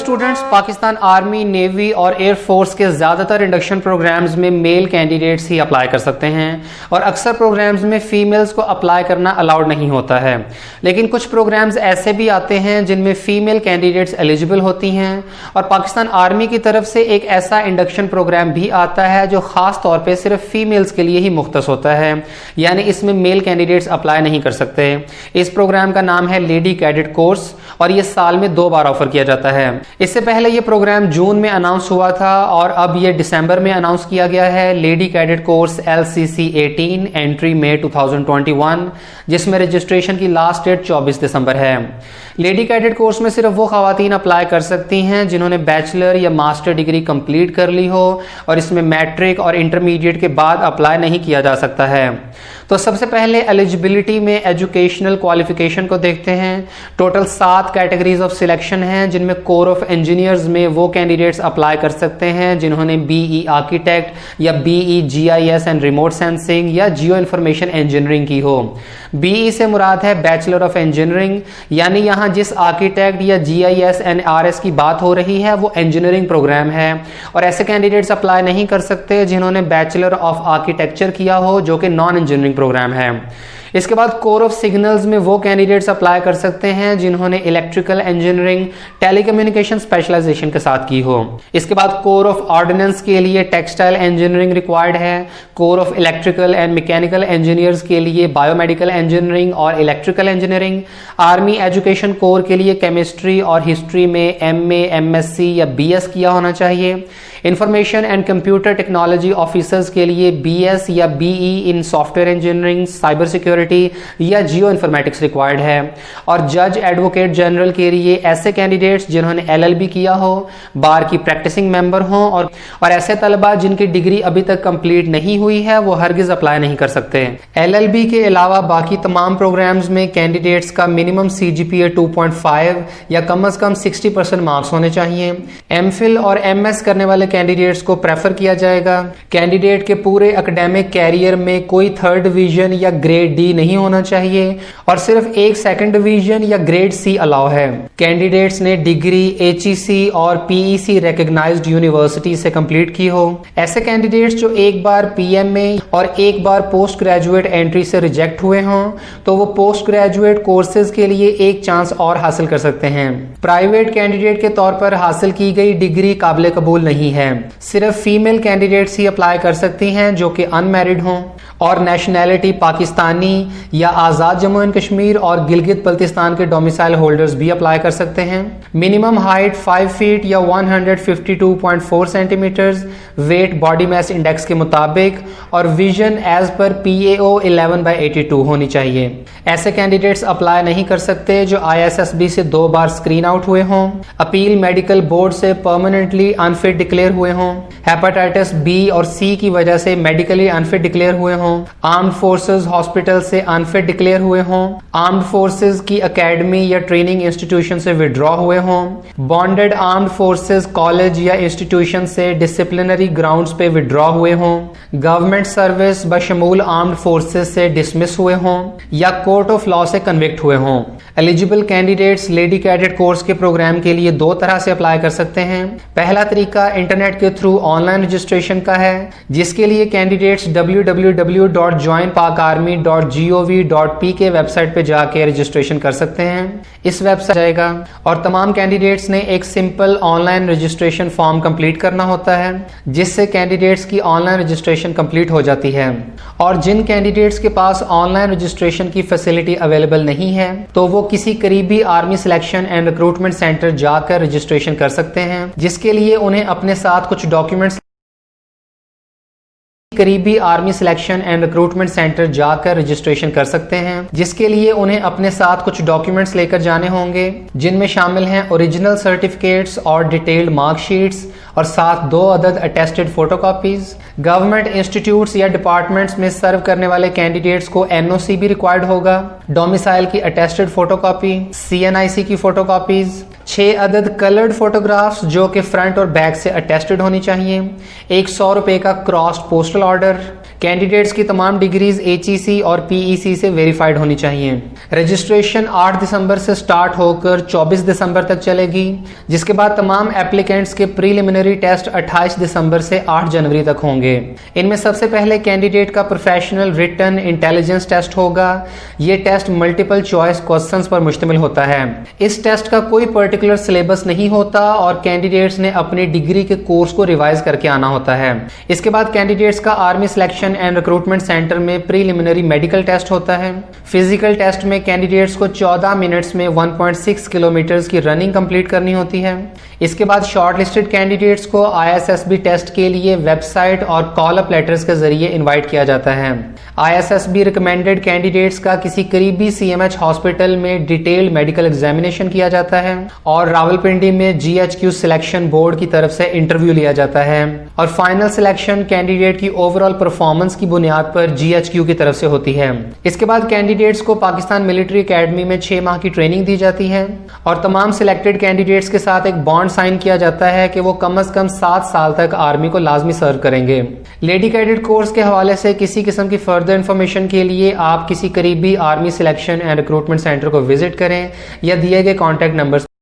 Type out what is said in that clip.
Students, Pakistan army, navy और air force के ज़्यादातर इंडक्शन प्रोग्राम्स में मेल कैंडिडेट्स ही अप्लाई कर सकते हैं और अक्सर प्रोग्राम्स में फ़ीमेल्स को अप्लाई करना अलाउड नहीं होता है। लेकिन कुछ प्रोग्राम्स ऐसे भी आते हैं जिनमें फ़ीमेल कैंडिडेट्स एलिजिबल होती हैं और पाकिस्तान आर्मी की तरफ से एक ऐसा इंडक्शन प्रोग्राम भी आता है जो ख़ास तौर पर सिर्फ फ़ीमेल्स के लिए ही मुख्तस होता है, यानी इसमें मेल कैंडिडेट्स अप्लाई नहीं कर सकते। इस प्रोग्राम का नाम है लेडी कैडेट कोर्स और ये साल में 2 बार ऑफर किया जाता है। इससे पहले ये प्रोग्राम जून में अनाउंस हुआ था और अब ये दिसंबर में अनाउंस किया गया है। Lady cadet course LCC 18 entry May 2021, जिसमें रजिस्ट्रेशन की लास्ट डेट 24 दिसंबर है। लेडी कैडेट कोर्स में सिर्फ वो खवातीन अप्लाई कर सकती हैं जिन्होंने बैचलर या मास्टर डिग्री कंप्लीट कर ली हो और इसमें मैट्रिक और इंटरमीडिएट के बाद अप्लाई नहीं किया जा सकता है। तो सबसे पहले एलिजिबिलिटी में एजुकेशनल क्वालिफिकेशन को देखते हैं। टोटल 7 कैटेगरीज ऑफ सिलेक्शन हैं जिनमें कोर ऑफ इंजीनियर्स में वो कैंडिडेट्स अप्लाई कर सकते हैं जिन्होंने BE आर्किटेक्ट या BE GIS and remote sensing या जियो इंफॉर्मेशन इंजीनियरिंग की हो। BE से मुराद है बैचलर ऑफ इंजीनियरिंग, यानी यहाँ जिस आर्किटेक्ट या GIS एंड RS की बात हो रही है वो इंजीनियरिंग प्रोग्राम है और ऐसे कैंडिडेट्स अप्लाई नहीं कर सकते जिन्होंने बैचलर ऑफ आर्किटेक्चर किया हो जो कि नॉन इंजीनियरिंग प्रोग्राम है। इसके बाद कोर ऑफ सिग्नल्स में वो कैंडिडेट्स अप्लाई कर सकते हैं जिन्होंने इलेक्ट्रिकल इंजीनियरिंग टेलीकम्युनिकेशन स्पेशलाइजेशन के साथ की हो। इसके बाद कोर ऑफ ऑर्डिनेंस के लिए टेक्सटाइल इंजीनियरिंग रिक्वायर्ड है। Core of electrical and mechanical engineers के लिए बायोमेडिकल इंजीनियरिंग और electrical engineering. Army education corps के लिए केमिस्ट्री और हिस्ट्री में MA, MSc या BS किया होना चाहिए। Information and computer technology officers के लिए BS या BE in software engineering, cyber security या जियो इन्फॉर्मेटिक्स रिक्वायर्ड है। और जज एडवोकेट जनरल के लिए ऐसे कैंडिडेट्स जिन्होंने LLB किया हो, बार की प्रैक्टिसिंग मेंबर हो और ऐसे तलबा जिनकी डिग्री अभी तक कंप्लीट नहीं हुई है वो हरगिज अप्लाई नहीं कर सकते। LLB के अलावा बाकी तमाम प्रोग्राम्स में कैंडिडेट्स का मिनिमम CGPA 2.5 या कम से कम 60% मार्क्स होने चाहिए। MPhil और MS करने वाले कैंडिडेट्स को प्रेफर किया जाएगा। कैंडिडेट के पूरे एकेडमिक कैरियर में कोई 3rd डिवीजन या ग्रेड D नहीं होना चाहिए और सिर्फ एक 2nd डिवीजन या ग्रेड C अलाउ है। कैंडिडेट्स ने डिग्री HEC और PEC रिकॉग्नाइज्ड यूनिवर्सिटी से कंप्लीट की हो। ऐसे कैंडिडेट्स जो एक बार PMA और एक बार पोस्ट ग्रेजुएट एंट्री से रिजेक्ट हुए हों तो वो पोस्ट ग्रेजुएट कोर्सेज के लिए एक चांस और हासिल कर सकते हैं। प्राइवेट कैंडिडेट के तौर पर हासिल की गई डिग्री काबिल कबूल नहीं है। सिर्फ फीमेल कैंडिडेट्स ही अप्लाई कर सकती हैं जो कि अनमैरिड हों और नेशनैलिटी पाकिस्तानी या आज़ाद जम्मू एंड कश्मीर और गिलगित बल्तिस्तान के डोमिसाइल होल्डर्स भी अप्लाई कर सकते हैं। मिनिमम हाइट 5 फीट या 152.4 centimetres, weight body mass index के मुताबिक और विजन एज पर PAO 11/82 होनी चाहिए। ऐसे कैंडिडेट्स अप्लाई नहीं कर सकते जो ISSB से 2 बार स्क्रीन आउट हुए हों, अपील मेडिकल बोर्ड से परमानेंटली अनफिट डिक्लेयर हुए हों, हेपेटाइटिस B और C की वजह से मेडिकली अनफिट डिक्लेयर हुए हों, आर्म्ड फोर्सेस हॉस्पिटल से अनफिट डिक्लेयर हुए हों, आर्म्ड फोर्सेस की एकेडमी या ट्रेनिंग इंस्टीट्यूशन से विड्रॉ हुए हों, बॉन्डेड आर्म्ड फोर्सेस कॉलेज या इंस्टीट्यूशन से डिसिप्लिनरी ग्राउंड्स पे विड्रॉ हुए हों, गवर्नमेंट सर्विस बशमूल आर्म्ड फोर्सेस से डिसमिस हुए हों या कोर्ट ऑफ लॉ से कन्विक्ट हुए हों। Eligible candidates lady cadet course के प्रोग्राम के लिए 2 तरह से अप्लाई कर सकते हैं। पहला तरीका इंटरनेट के थ्रू ऑनलाइन रजिस्ट्रेशन का है, जिसके लिए कैंडिडेट्स www.joinpakarmy.gov.p के वेबसाइट पे जाके रजिस्ट्रेशन कर सकते हैं। इस वेबसाइट जाएगा और तमाम कैंडिडेट्स ने एक simple online registration form complete करना होता है जिससे कैंडिडेट्स की ऑनलाइन रजिस्ट्रेशन कंप्लीट हो जाती है। और जिन कैंडिडेट्स के पास ऑनलाइन रजिस्ट्रेशन की फैसिलिटी अवेलेबल नहीं है तो वो किसी करीबी army selection and recruitment centre जाकर रजिस्ट्रेशन कर सकते हैं, जिसके लिए उन्हें अपने साथ कुछ डॉक्यूमेंट्स करीबी army selection and recruitment centre जाकर रजिस्ट्रेशन कर सकते हैं, जिसके लिए उन्हें अपने साथ कुछ डॉक्यूमेंट्स लेकर जाने होंगे जिनमें शामिल हैं ओरिजिनल सर्टिफिकेट्स और डिटेल्ड मार्कशीट्स और साथ 2 अदद अटेस्टेड फोटोकॉपीज। गवर्नमेंट इंस्टीट्यूट्स या डिपार्टमेंट्स में सर्व करने वाले कैंडिडेट्स को NOC भी रिक्वायर्ड होगा, डोमिसाइल की अटेस्टेड फोटोकॉपी, CNIC की फोटोकॉपीज, 6 अदद कलर्ड फोटोग्राफ्स जो कि फ्रंट और बैक से अटेस्टेड होनी चाहिए, एक 100 रुपए का क्रॉस्ड पोस्टल ऑर्डर। कैंडिडेट्स की तमाम डिग्रीज HEC और PEC से वेरीफाइड होनी चाहिए। रजिस्ट्रेशन 8 दिसंबर से स्टार्ट होकर 24 दिसंबर तक चलेगी, जिसके बाद तमाम एप्लीकेंट्स के प्रीलिमिनरी टेस्ट 28 दिसंबर से 8 जनवरी तक होंगे। इनमें सबसे पहले कैंडिडेट का प्रोफेशनल रिटन इंटेलिजेंस टेस्ट होगा। ये टेस्ट मल्टीपल चॉइस क्वेश्चंस पर मुश्तमिल होता है। इस टेस्ट का कोई पर्टिकुलर सिलेबस नहीं होता और कैंडिडेट्स ने अपनी डिग्री के कोर्स को रिवाइज करके आना होता है। इसके बाद कैंडिडेट्स का army selection and recruitment centre में प्रीलिमिनरी मेडिकल टेस्ट होता है। फिजिकल टेस्ट में कैंडिडेट्स को 14 मिनट्स में 1.6 किलोमीटर की रनिंग कंप्लीट करनी होती है। इसके बाद शॉर्टलिस्टेड कैंडिडेट्स को ISSB टेस्ट के लिए वेबसाइट और कॉल अप लेटर्स के जरिए इनवाइट किया जाता है। ISSB रिकमेंडेड कैंडिडेट्स का किसी करीबी CMH हॉस्पिटल में डिटेल्ड मेडिकल एग्जामिनेशन किया जाता है और रावलपिंडी में GHQ सिलेक्शन बोर्ड की तरफ से इंटरव्यू लिया जाता है और फाइनल सिलेक्शन कैंडिडेट की ओवरऑल परफॉर्मेंस की बुनियाद पर GHQ की तरफ से होती है। इसके बाद कैंडिडेट्स को पाकिस्तान मिलिट्री एकेडमी में 6 माह की ट्रेनिंग दी जाती है और तमाम सिलेक्टेड कैंडिडेट्स के साथ एक बॉन्ड साइन किया जाता है कि वो कम से कम 7 साल तक आर्मी को लाजमी सर्व करेंगे। लेडी कैडेट कोर्स के हवाले से किसी किस्म की फर्दर इन्फॉर्मेशन के लिए आप किसी करीबी army selection and recruitment centre को विजिट करें या दिए गए कॉन्टैक्ट नंबर